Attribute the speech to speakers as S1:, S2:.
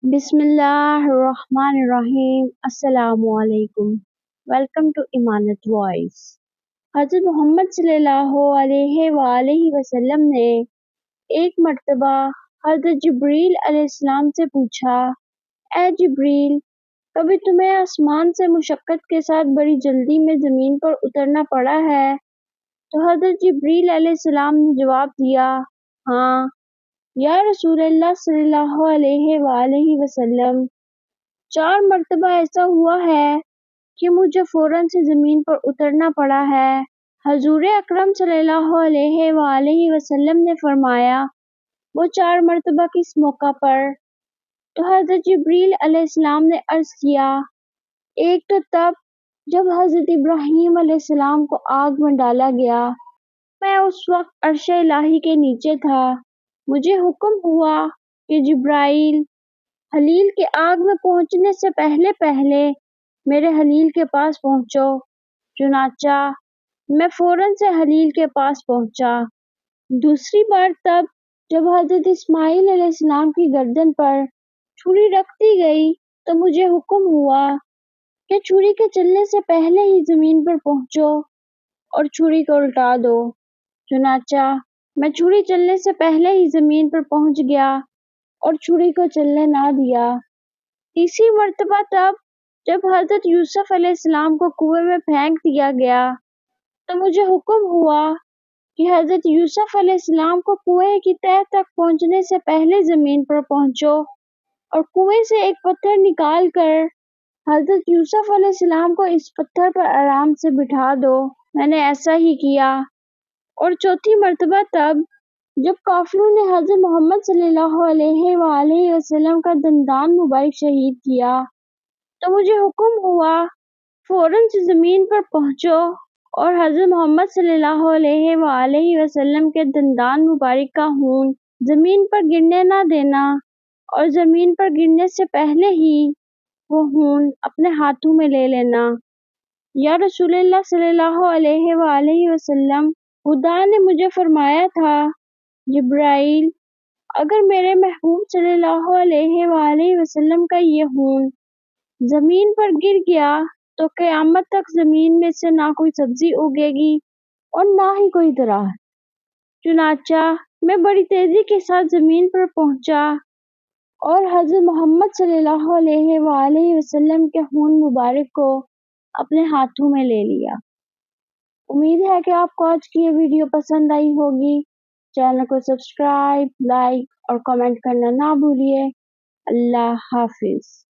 S1: بسم اللہ الرحمن الرحیم۔ السلام علیکم۔ ویلکم ٹو ایمانت وائس۔ حضرت محمد صلی اللہ علیہ وآلہ وسلم نے ایک مرتبہ حضرت جبریل علیہ السلام سے پوچھا، اے جبریل، کبھی تمہیں آسمان سے مشقت کے ساتھ بڑی جلدی میں زمین پر اترنا پڑا ہے؟ تو حضرت جبریل علیہ السلام نے جواب دیا، ہاں یا رسول اللہ صلی اللہ علیہ وآلہ وسلم، 4 مرتبہ ایسا ہوا ہے کہ مجھے فوراً سے زمین پر اترنا پڑا ہے۔ حضور اکرم صلی اللہ علیہ وآلہ وسلم نے فرمایا، وہ 4 مرتبہ کس موقع پر؟ تو حضرت جبریل علیہ السلام نے عرض کیا، ایک تو تب جب حضرت ابراہیم علیہ السلام کو آگ میں ڈالا گیا، میں اس وقت عرش الہی کے نیچے تھا، مجھے حکم ہوا کہ جبرائیل، خلیل کے آگ میں پہنچنے سے پہلے میرے خلیل کے پاس پہنچو۔ چنانچہ میں فوراً سے خلیل کے پاس پہنچا۔ دوسری بار تب جب حضرت اسماعیل علیہ السلام کی گردن پر چھری رکھ دی گئی تو مجھے حکم ہوا کہ چھری کے چلنے سے پہلے ہی زمین پر پہنچو اور چھری کو الٹا دو۔ چنانچہ میں چھری چلنے سے پہلے ہی زمین پر پہنچ گیا اور چھری کو چلنے نہ دیا۔ تیسری مرتبہ تب جب حضرت یوسف علیہ السلام کو کنویں میں پھینک دیا گیا تو مجھے حکم ہوا کہ حضرت یوسف علیہ السلام کو کنویں کی تہہ تک پہنچنے سے پہلے زمین پر پہنچو اور کنویں سے ایک پتھر نکال کر حضرت یوسف علیہ السلام کو اس پتھر پر آرام سے بٹھا دو۔ میں نے ایسا ہی کیا۔ اور چوتھی مرتبہ تب جب کافروں نے حضرت محمد صلی اللہ علیہ وآلہ وسلم کا دندان مبارک شہید کیا تو مجھے حکم ہوا فوراً سے زمین پر پہنچو اور حضرت محمد صلی اللہ علیہ وآلہ وسلم کے دندان مبارک کا خون زمین پر گرنے نہ دینا اور زمین پر گرنے سے پہلے ہی وہ خون اپنے ہاتھوں میں لے لینا۔ یا رسول اللہ صلی اللہ علیہ وآلہ وسلم، خدا نے مجھے فرمایا تھا، جبرائیل، اگر میرے محبوب صلی اللہ علیہ وآلہ وسلم کا یہ خون زمین پر گر گیا تو قیامت تک زمین میں سے نہ کوئی سبزی اگے گی اور نہ ہی کوئی درخت۔ چنانچہ میں بڑی تیزی کے ساتھ زمین پر پہنچا اور حضرت محمد صلی اللہ علیہ وآلہ وسلم کے خون مبارک کو اپنے ہاتھوں میں لے لیا۔ امید ہے کہ آپ کو آج کی یہ ویڈیو پسند آئی ہوگی۔ چینل کو سبسکرائب، لائک اور کمنٹ کرنا نہ بھولیے۔ اللہ حافظ۔